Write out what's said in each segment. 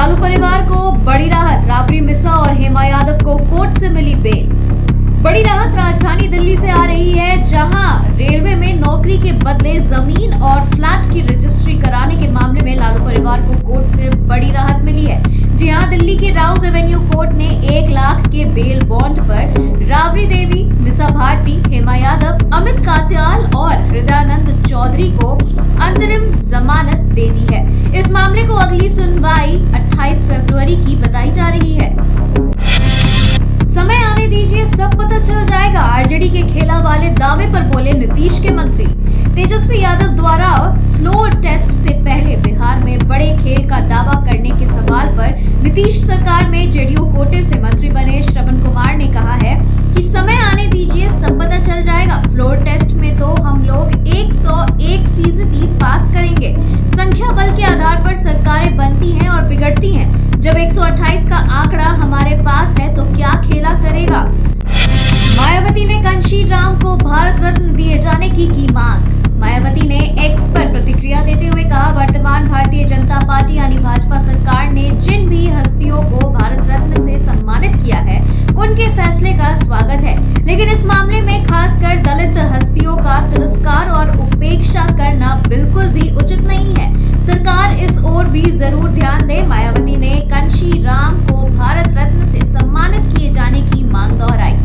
लालू परिवार को बड़ी राहत, राबड़ी मिसा और हेमा यादव को कोर्ट से मिली बेल। बड़ी राहत राजधानी दिल्ली से आ रही है, जहां रेलवे में नौकरी के बदले जमीन और फ्लैट की रजिस्ट्री कराने के मामले में लालू परिवार को कोर्ट से बड़ी राहत मिली है। जी हां, दिल्ली के राउज एवेन्यू कोर्ट ने 1 लाख के बेल बॉन्ड पर राबड़ी देवी, मिसा भारती, हेमा यादव, अमित कात्याल और हृदयानंद चौधरी को अंतरिम जमानत दे दी है। इस मामले को अगली सुनवाई 28 फरवरी की बताई जा रही है। समय आने दीजिए, सब पता चल जाएगा, आरजेडी के खेला वाले दावे पर बोले नीतीश के मंत्री। तेजस्वी यादव द्वारा फ्लोर टेस्ट से पहले बिहार में बड़े खेल का दावा करने के सवाल पर नीतीश सरकार में जेडीयू कोटे से मंत्री बने श्रवण कुमार ने कहा है कि समय आने दीजिए, सब पता चल जाएगा। फ्लोर टेस्ट में तो हम लोग 101% पास करेंगे। संख्या बल के आधार पर सरकारें बनती हैं और बिगड़ती हैं। जब 128 का आंकड़ा हमारे पास है तो क्या खेला करेगा। मायावती ने कांशी राम को भारत रत्न दिए जाने की मांग। मायावती ने एक्स पर प्रतिक्रिया देते हुए कहा, वर्तमान भारतीय जनता पार्टी यानी भाजपा सरकार ने जिन भी हस्तियों को भारत रत्न से सम्मानित किया है, उनके फैसले का स्वागत है, लेकिन इस मामले में खासकर दलित हस्तियों का तिरस्कार और उपेक्षा करना बिल्कुल भी उचित नहीं है। सरकार इस ओर भी जरूर ध्यान दे। मायावती ने कांशी राम को भारत रत्न से सम्मानित किए जाने की मांग दोहराई।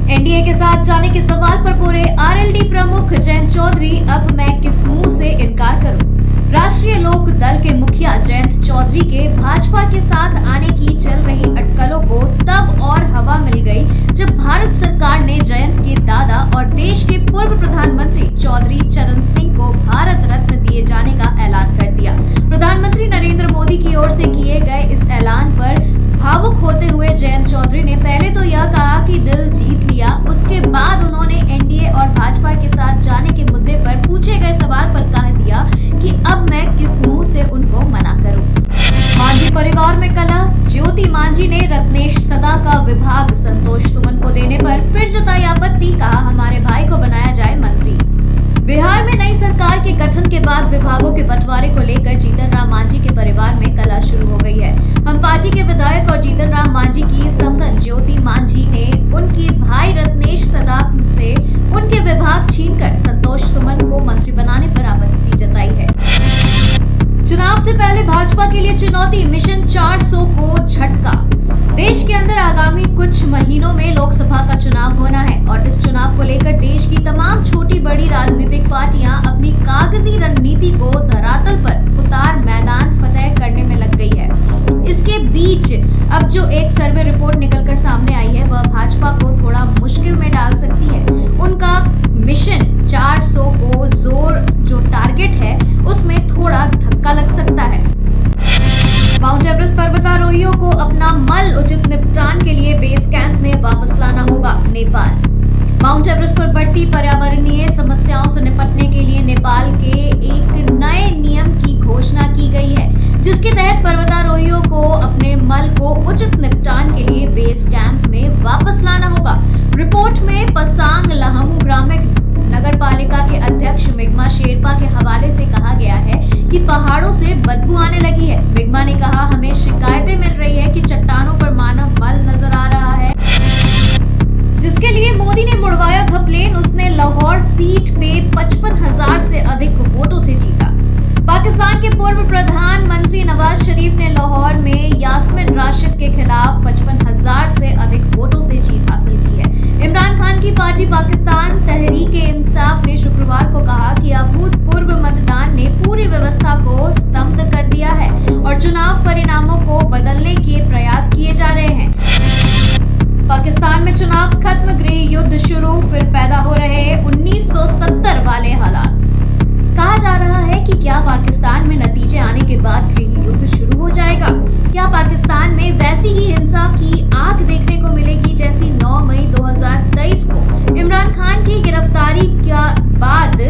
एनडीए के साथ जाने के सवाल पर बोले आरएलडी प्रमुख जयंत चौधरी, अब मैं किस मुंह से इनकार करूं। राष्ट्रीय लोक दल के मुखिया जयंत चौधरी के भाजपा के साथ आने की चल रही अटकलों को तब और हवा मिल गई जब भारत सरकार ने जयंत के दादा और देश के पूर्व प्रधानमंत्री चौधरी चरण सिंह को भारत रत्न दिए जाने का ऐलान कर दिया। प्रधानमंत्री नरेंद्र मोदी की ओर से किए गए इस ऐलान पर भावुक होते हुए जयंत चौधरी ने पहले तो यह कहा कि दिल जीत लिया, उसके बाद उन्होंने एनडीए और भाजपा के साथ जाने के मुद्दे पर पूछे गए सवाल पर कह दिया कि अब मैं किस मुंह से उनको मना करूं। मांझी परिवार में कलह, ज्योति मांझी ने रत्नेश सदा का विभाग संतोष सुमन को देने पर फिर जताई आपत्ति, कहा हमारे भाई को बनाया जाए मंत्री। बिहार में नई सरकार के गठन के बाद विभागों के बंटवारे को लेकर जीतन राम मांझी के परिवार में कलह शुरू हो गई है। हम पार्टी के विधायक और जीतन राम मांझी की समधन ज्योति मांझी ने उनके भाई रत्नेश सदा से उनके विभाग छीनकर संतोष सुमन को मंत्री बनाने पर आपत्ति जताई है। चुनाव से पहले भाजपा के लिए चुनौती, मिशन 400 को झटका। देश के अंदर आगामी कुछ महीनों में लोकसभा का चुनाव होना है और इस चुनाव को लेकर देश की तमाम छोटी बड़ी राजनीतिक पार्टियां अपनी कागजी रणनीति को धरातल पर उतार मैदान फतेह करने में लग गई है। इसके बीच अब जो एक सर्वे रिपोर्ट निकलकर सामने आई है, वह भाजपा को थोड़ा मुश्किल में डाल सकती है। उनका मिशन 400 को जो टारगेट है, उसमें थोड़ा धक्का लग सकता है। माउंट एवरेस्ट पर्वतारोहियों को अपना मल उचित निपटान के लिए बेस कैंप में वापस लाना होगा। नेपाल। माउंट एवरेस्ट पर बढ़ती पर्यावरणीय समस्याओं से निपटने के लिए नेपाल के एक नए नियम की घोषणा की गई है, जिसके तहत पर्वतारोहियों को अपने मल को उचित निपटान के लिए बेस कैंप में वापस लाना होगा। रिपोर्ट में पसांग लहमू ग्रामीण नगर पालिका के अध्यक्ष मिगमा शेरपा के हवाले से कहा गया है कि पहाड़ों से बदबू आने लगी है। मिगमा ने कहा, हमें शिकायतें मिल रही है कि चट्टानों पर मानव मल नजर आ रहा है, जिसके लिए मोदी ने मुड़वाया था प्लेन। उसने लाहौर सीट पे 55,000 से अधिक वोटों से जीता। पाकिस्तान के पूर्व प्रधानमंत्री नवाज शरीफ ने लाहौर में यास्मीन राशिद के खिलाफ 55,000 से अधिक वोटों से जीत हासिल की है। इमरान खान की पार्टी पाकिस्तान तहरीक-ए-इंसाफ ने शुक्रवार को कहा कि अभूतपूर्व मतदान ने पूरी व्यवस्था को स्तब्ध कर दिया है और चुनाव परिणामों को बदलने के प्रयास किए जा रहे हैं। पाकिस्तान में चुनाव खत्म, गृह युद्ध शुरू, फिर पैदा हो रहे 1970 वाले हालात। कहा जा रहा है कि क्या पाकिस्तान में नतीजे आने के बाद गृह युद्ध शुरू हो जाएगा? क्या पाकिस्तान में वैसी ही हिंसा की आग देखने को मिलेगी जैसी 9 मई 2023 को इमरान खान की गिरफ्तारी के बाद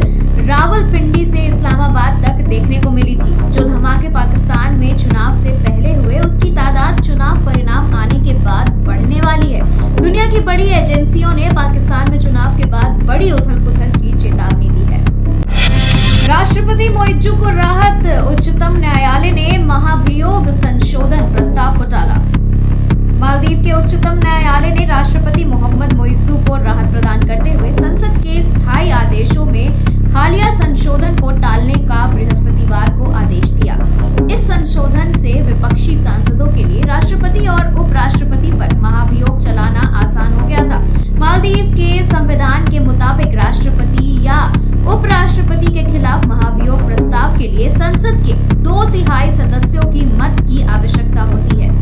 रावलपिंडी से इस्लामाबाद तक देखने को मिली थी? जो धमाके पाकिस्तान में चुनाव से पहले हुए, उसकी तादाद चुनाव परिणाम आने के बाद बढ़ने वाली है। दुनिया की बड़ी एजेंसियों ने पाकिस्तान में चुनाव के बाद बड़ी उथल-पुथल की चेतावनी दी है। राष्ट्रपति मुइज्जू को राहत, उच्चतम न्यायालय ने महाभियोग संशोधन संशोधन से विपक्षी सांसदों के लिए राष्ट्रपति और उपराष्ट्रपति पर महाभियोग चलाना आसान हो गया था। मालदीव के संविधान के मुताबिक राष्ट्रपति या उपराष्ट्रपति के खिलाफ महाभियोग प्रस्ताव के लिए संसद के 2/3 सदस्यों की मत की आवश्यकता होती है।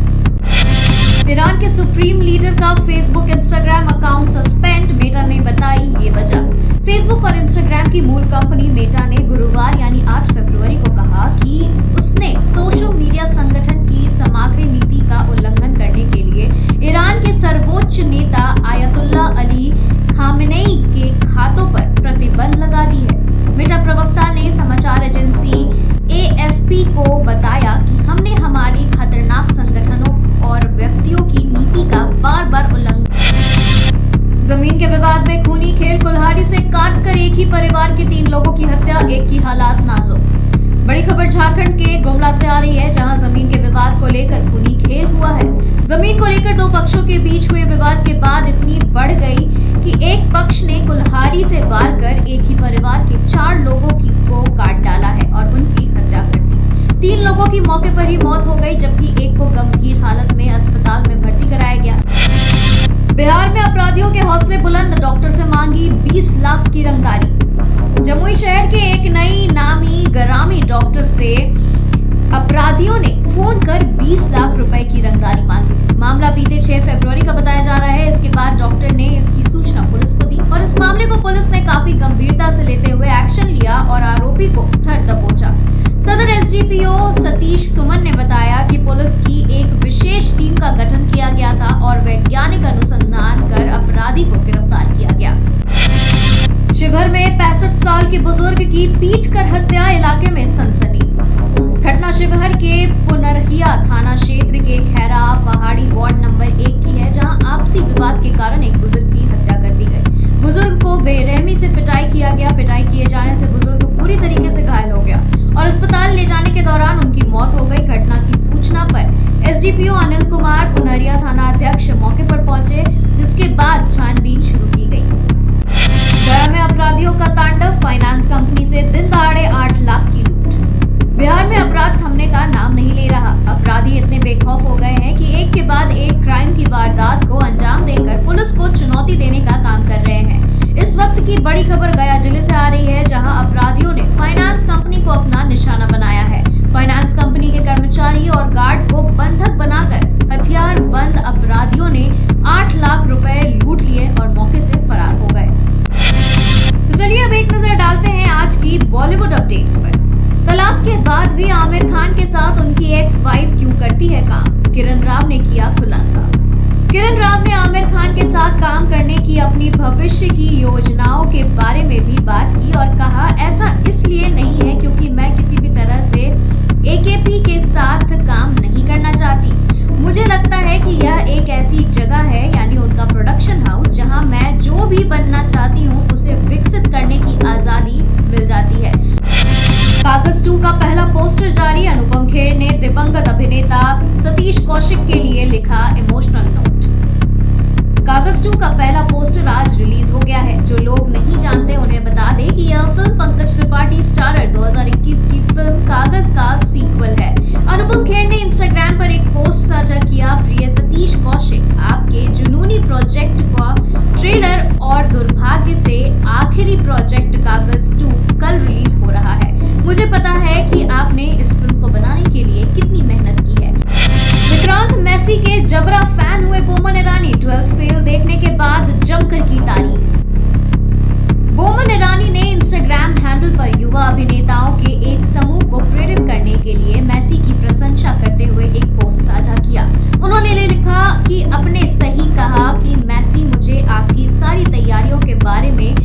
ईरान के सुप्रीम लीडर का Facebook Instagram account suspend, Meta ने बताई ये वजह। फेसबुक और इंस्टाग्राम की मूल कंपनी मेटा ने गुरुवार यानी 8 फरवरी को कहा कि उसने सोशल मीडिया संगठन की समग्र नीति का उल्लंघन करने के लिए ईरान के सर्वोच्च नेता आयतुल्ला अली खामेनेई के खातों पर प्रतिबंध लगा दी है। मेटा प्रवक्ता ने समाचार एजेंसी AFP को बताया कि हमने हमारी खतरनाक संगठनों और व्यक्तियों की नीति का बार-बार उल्लंघन। जमीन के विवाद में खूनी खेल, कुल्हाड़ी से काटकर एक ही परिवार के 3 लोगों की हत्या, एक की हालात नाजुक। बड़ी खबर झारखंड के गुमला से आ रही है, जहां जमीन के विवाद को लेकर खूनी खेल हुआ है। जमीन को लेकर 2 पक्षों के बीच हुए विवाद के बाद इतनी बढ़ गई कि एक पक्ष ने कुल्हाड़ी से वार कर एक ही परिवार के 4 लोगों को काट डाला है और उनकी हत्या कर दी। 3 लोगों की मौके पर ही मौत हो गई, जबकि एक को गंभीर हालत में अस्पताल में भर्ती कराया गया। बिहार में अपराधियों के हौसले बुलंद, डॉक्टर से मांगी 20 लाख की रंगदारी। जमुई शहर के एक नई नामी ग्रामी डॉक्टर से अपराधियों ने फोन कर 20 लाख रुपए की रंगदारी मांगी थी। मामला बीते 6 फरवरी का बताया जा रहा है। इसके बाद डॉक्टर ने इसकी सूचना पुलिस को दी और इस मामले को पुलिस ने काफी गंभीरता से लेते हुए एक्शन लिया और आरोपी को धर दबोचा। सदर SDPO सतीश सुमन ने बताया कि पुलिस की एक विशेष टीम का गठन किया गया था और वैज्ञानिक अनुसंधान कर अपराधी को गिरफ्तार किया गया। शिवहर में 65 साल के बुजुर्ग की पीट कर हत्या, इलाके में सनसनी। घटना शिवहर के पुनरहिया थाना क्षेत्र के खैरा पहाड़ी वार्ड नंबर 1 की है, जहां आपसी विवाद के कारण एक बुजुर्ग की हत्या कर दी गई। बुजुर्ग को बेरहमी से पिटाई किया गया। पिटाई किए जाने से बुजुर्ग पूरी तरीके से घायल हो गया और अस्पताल ले जाने के दौरान उनकी मौत हो गई। घटना की सूचना पर SDPO अनिल कुमार पुनरिया थाना अध्यक्ष मौके पर पहुंचे, जिसके बाद छानबीन शुरू की गई। गया में अपराधियों का तांडव, फाइनेंस कंपनी से दिन दहाड़े 8 लाख की लूट। बिहार में अपराध थमने का नाम नहीं ले रहा। अपराधी इतने बेखौफ हो गए हैं कि एक के बाद एक क्राइम की वारदात को अंजाम देकर पुलिस को चुनौती देने का काम कर रहे हैं। इस वक्त की बड़ी खबर गया जिले से आ रही है, जहां अपराधियों ने फाइनेंस कंपनी को अपना निशाना बनाया है। फाइनेंस कंपनी के कर्मचारी और गार्ड को बंधक बनाकर हथियार बंद अपराधियों ने 8 लाख रुपए लूट लिए और मौके से फरार हो गए। तो चलिए अब एक नजर डालते हैं आज की बॉलीवुड अपडेट्स पर। तलाक के बाद भी आमिर खान के साथ उनकी एक्स वाइफ क्यों करती है काम, किरण राव ने किया खुलासा। किरण राव ने आमिर खान के साथ काम करने की अपनी भविष्य की योजनाओं के बारे में भी बात की और कहा, ऐसा इसलिए नहीं है क्योंकि मैं किसी भी तरह से AKP के साथ काम नहीं करना चाहती। मुझे लगता है कि यह एक ऐसी जगह है, यानी उनका प्रोडक्शन हाउस, जहां मैं जो भी बनना चाहती हूं उसे विकसित करने की आजादी मिल जाती है। कागज 2 का पहला पोस्टर जारी, अनुपम खेर ने दिवंगत अभिनेता सतीश कौशिक के लिए लिखा इमोशनल नोट। कागज 2 का पहला पोस्टर आज रिलीज हो गया है। जो लोग नहीं जानते उन्हें बता दें कि यह फिल्म पंकज त्रिपाठी स्टारर 2021 की फिल्म कागज का सीक्वल है। अनुपम खेर ने इंस्टाग्राम पर एक पोस्ट साझा किया, प्रिय सतीश कौशिक, आपके जुनूनी प्रोजेक्ट का ट्रेलर और दुर्भाग्य से आखिरी प्रोजेक्ट कागज 2 कल रिलीज हो रहा है। मुझे पता है कि आपने इस फिल्म को बनाने के लिए कितनी मेहनत की है। विक्रांत मैसी के जबरा फैन हुए बोमन ईरानी, 12th फेल देखने के बाद जमकर की तारीफ। बोमन ईरानी ने इंस्टाग्राम हैंडल पर युवा अभिनेताओं के एक समूह को प्रेरित करने के लिए मैसी की प्रशंसा करते हुए एक पोस्ट साझा किया। उन्होंने लिखा कि आपने सही कहा कि मैसी, मुझे आपकी सारी तैयारियों के बारे में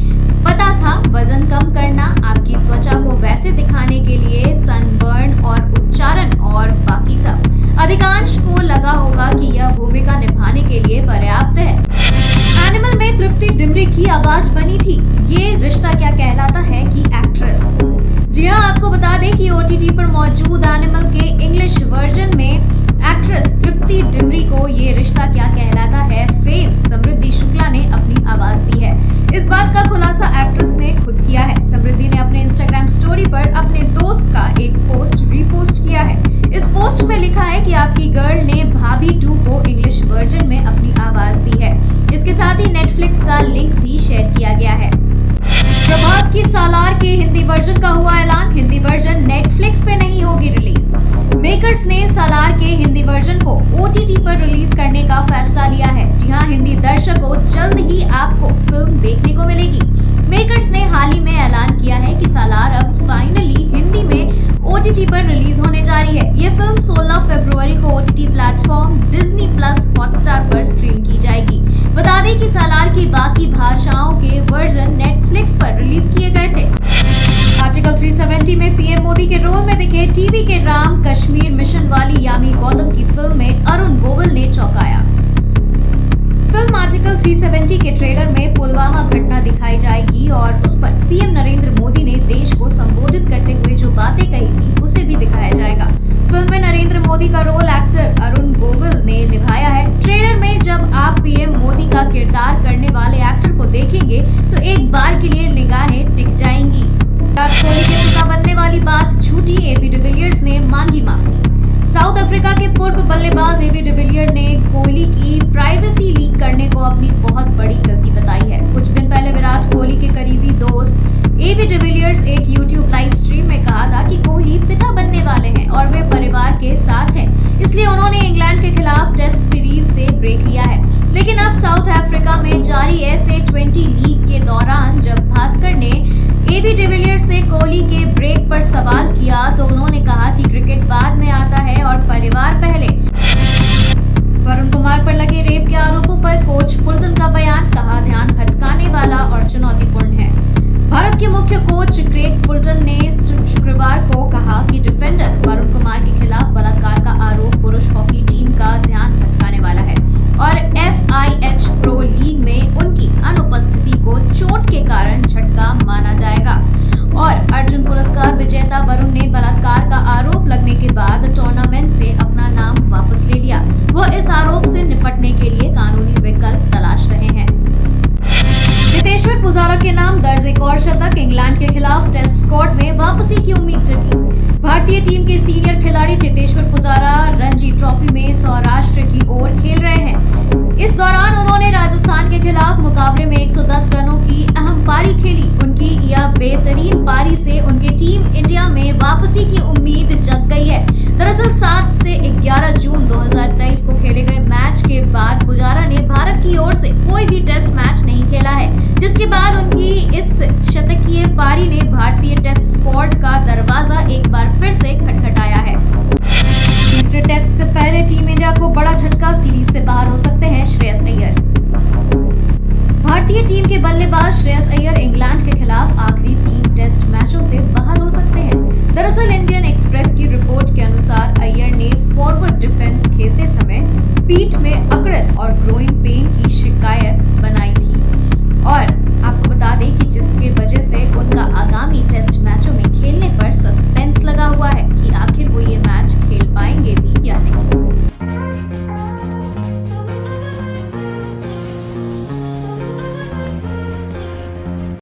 पता था। वजन कम करना, आपकी त्वचा को वैसे दिखाने के लिए सनबर्न और उच्चारण और बाकी सब, अधिकांश को लगा होगा कि यह भूमिका निभाने के लिए पर्याप्त है। एनिमल में तृप्ति डिमरी की आवाज बनी थी। ये रिश्ता क्या कहलाता है की एक्ट्रेस। जी हाँ, आपको बता दें कि OTT पर मौजूद एनिमल के इंग्लिश वर्जन में एक्ट्रेस तृप्ति डिमरी को ये रिश्ता क्या कहलाता है फेम समृद्धि शुक्ला ने अपनी आवाज दी है। इस बात का खुलासा एक्ट्रेस ने खुद किया है। समृद्धि ने अपने इंस्टाग्राम स्टोरी पर अपने दोस्त का एक पोस्ट रीपोस्ट किया है। इस पोस्ट में लिखा है कि आपकी गर्ल ने भाभी 2 को इंग्लिश वर्जन में अपनी आवाज दी है। इसके साथ ही नेटफ्लिक्स का लिंक भी शेयर किया गया है। प्रभास की सालार के हिंदी वर्जन का हुआ ऐलान। हिंदी वर्जन नेटफ्लिक्स पे नहीं होगी रिलीज। मेकर्स ने सालार के हिंदी वर्जन को OTT पर रिलीज करने का फैसला लिया है। जी हां, हिंदी दर्शकों, जल्द ही आपको फिल्म देखने को मिलेगी। मेकर्स ने हाल ही में ऐलान किया है कि सालार अब फाइनली हिंदी में OTT पर रिलीज होने जा रही है। ये फिल्म 16 फरवरी को OTT प्लेटफॉर्म Disney+ हॉटस्टार पर स्ट्रीम की जाएगी। बता दें कि सालार की बाकी भाषाओं के वर्जन नेटफ्लिक्स पर रिलीज किए गए थे। आर्टिकल 370 में पीएम मोदी के रोल में दिखे टीवी के राम कश्मीर मिशन वाली यामी गौतम की फिल्म में अरुण गोविल ने चौंकाया। फिल्म आर्टिकल 370 के ट्रेलर में पुलवामा घटना दिखाई जाएगी और उस पर पीएम नरेंद्र मोदी ने देश को संबोधित करते हुए जो बातें कही थी उसे भी दिखाया जाएगा। फिल्म में नरेंद्र मोदी का रोल एक्टर अरुण गोविल ने निभाया है। ट्रेलर में जब आप पीएम मोदी का किरदार करने वाले एक्टर को देखेंगे तो एक बार के लिए निगाहें टिक जाएंगी। विराट कोहली के पिता बनने वाली बात झूठी, एबी डिविलियर्स ने मांगी माफी। साउथ अफ्रीका के पूर्व बल्लेबाज एबी डिविलियर ने कोहली की प्राइवेसी लीक करने को अपनी बहुत बड़ी गलती बताई है। कुछ दिन पहले विराट कोहली के करीबी दोस्त एबी डिविलियर्स एक YouTube लाइव स्ट्रीम में कहा था कि कोहली पिता बनने वाले हैं और वे परिवार के साथ हैं, इसलिए उन्होंने इंग्लैंड के खिलाफ टेस्ट सीरीज से ब्रेक लिया है। लेकिन अब साउथ अफ्रीका में जारी SA-20 लीग के दौरान जब भास्कर ने एबी डिविलियर्स से कोहली के ब्रेक पर सवाल किया तो उन्होंने कहा कि क्रिकेट बाद में आता है और परिवार पहले। वरुण कुमार पर लगे रेप के आरोपों पर कोच फुलटन का बयान, कहा ध्यान भटकाने वाला और चुनौतीपूर्ण है। भारत के मुख्य कोच क्रेग फुलटन ने शुक्रवार को कहा कि डिफेंडर वरुण कुमार के खिलाफ बलात्कार का आरोप पुरुष हॉकी टीम का ध्यान भटकाने वाला है और FIH प्रो लीग में उनकी अनुपस्थिति को चोट के कारण झटका माना जाएगा। और अर्जुन पुरस्कार विजेता वरुण ने बलात्कार का आरोप लगने के बाद टूर्नामेंट से अपना नाम वापस ले लिया। वह इस आरोप से निपटने के लिए कानूनी विकल्प तलाश रहे हैं। चेतेश्वर पुजारा के नाम दर्ज एक और शतक, इंग्लैंड के खिलाफ टेस्ट स्क्वाड में वापसी की उम्मीद जगी। भारतीय टीम के सीनियर खिलाड़ी चेतेश्वर पुजारा रणजी ट्रॉफी में सौराष्ट्र की ओर खेल रहे हैं। इस दौरान उन्होंने राजस्थान के खिलाफ मुकाबले में 110 रनों की अहम पारी खेली। उनकी यह बेहतरीन पारी से उनकी टीम इंडिया में वापसी की उम्मीद जग गई है। दरअसल 7 से 11 जून 2023 को खेले गए मैच के बाद पुजारा ने भारत की ओर से कोई भी टेस्ट मैच नहीं खेला है, जिसके बाद उनकी इस शतकीय पारी ने भारतीय टेस्ट स्क्वाड का दरवाजा एक बार फिर से खटखटाया है। तीसरे टेस्ट से पहले टीम इंडिया को बड़ा झटका, सीरीज से बाहर हो सकते हैं श्रेयस अय्यर। भारतीय टीम के बल्लेबाज श्रेयस अय्यर इंग्लैंड के खिलाफ आखिरी 3 टेस्ट मैचों से बाहर हो सकते हैं। दरअसल इंडियन एक्सप्रेस की रिपोर्ट के अनुसार अय्यर ने फॉरवर्ड डिफेंस खेलते समय पीठ में अकड़न और ग्रोइन पेन की शिकायत बनाई।